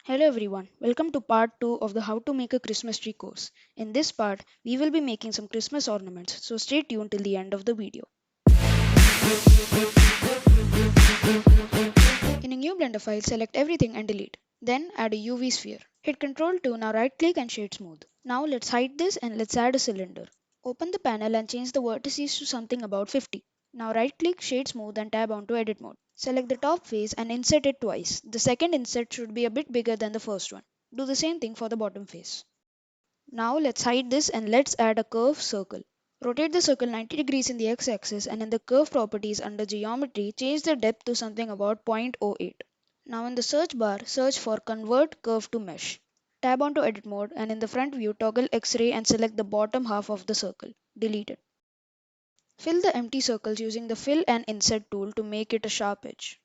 Hello everyone, welcome to part 2 of the How to Make a Christmas Tree course. In this part, we will be making some Christmas ornaments, so stay tuned till the end of the video. In a new Blender file, select everything and delete. Then add a UV sphere. Hit Ctrl 2, now right click and shade smooth. Now let's hide this and let's add a cylinder. Open the panel and change the vertices to something about 50. Now right click, shade smooth and tab onto edit mode. Select the top face and insert it twice. The second insert should be a bit bigger than the first one. Do the same thing for the bottom face. Now let's hide this and let's add a curved circle. Rotate the circle 90 degrees in the x-axis and in the curve properties under geometry, change the depth to something about 0.08. Now in the search bar, search for convert curve to mesh. Tab onto edit mode and in the front view, toggle X-ray and select the bottom half of the circle. Delete it. Fill the empty circles using the fill and insert tool to make it a sharp edge.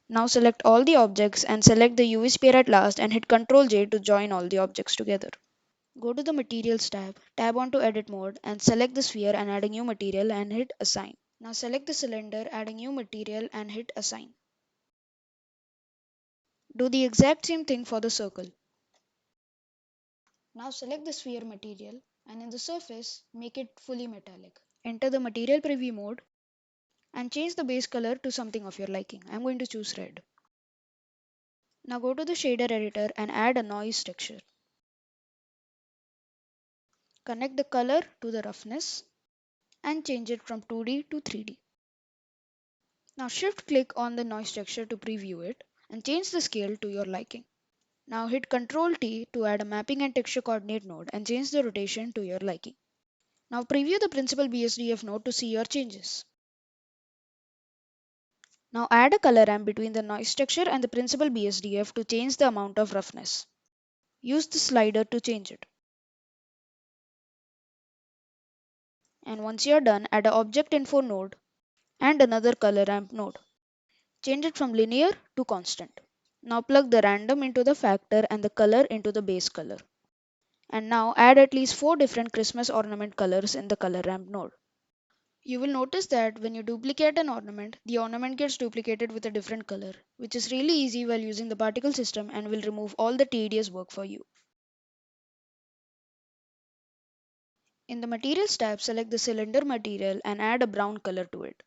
Now select all the objects and select the UV sphere at last and hit Ctrl J to join all the objects together. Go to the Materials tab, tab onto Edit mode and select the sphere and add a new material and hit Assign. Now select the cylinder, add a new material and hit Assign. Do the exact same thing for the circle. Now select the sphere material and in the surface, make it fully metallic. Enter the material preview mode and change the base color to something of your liking. I'm going to choose red. Now go to the shader editor and add a noise texture. Connect the color to the roughness and change it from 2D to 3D. Now shift click on the noise texture to preview it and change the scale to your liking. Now hit Ctrl T to add a mapping and texture coordinate node and change the rotation to your liking. Now preview the principal BSDF node to see your changes. Now add a color ramp between the noise texture and the principal BSDF to change the amount of roughness. Use the slider to change it. And once you are done, add an object info node and another color ramp node. Change it from linear to constant. Now plug the random into the factor and the color into the base color. And now add at least 4 different Christmas ornament colors in the color ramp node. You will notice that when you duplicate an ornament, the ornament gets duplicated with a different color, which is really easy while using the particle system and will remove all the tedious work for you. In the Materials tab, select the cylinder material and add a brown color to it.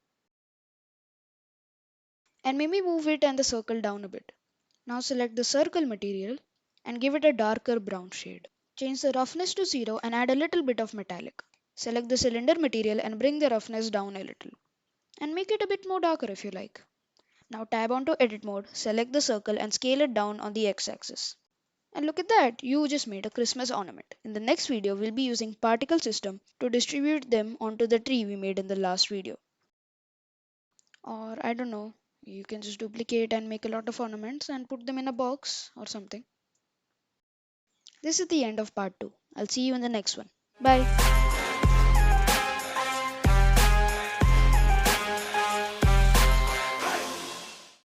And maybe move it and the circle down a bit. Now select the circle material and give it a darker brown shade. Change the roughness to 0 and add a little bit of metallic. Select the cylinder material and bring the roughness down a little. And make it a bit more darker if you like. Now tab onto edit mode, select the circle and scale it down on the x-axis. And look at that, you just made a Christmas ornament. In the next video, we'll be using particle system to distribute them onto the tree we made in the last video. Or I don't know, you can just duplicate and make a lot of ornaments and put them in a box or something. This is the end of part 2. I'll see you in the next one. Bye.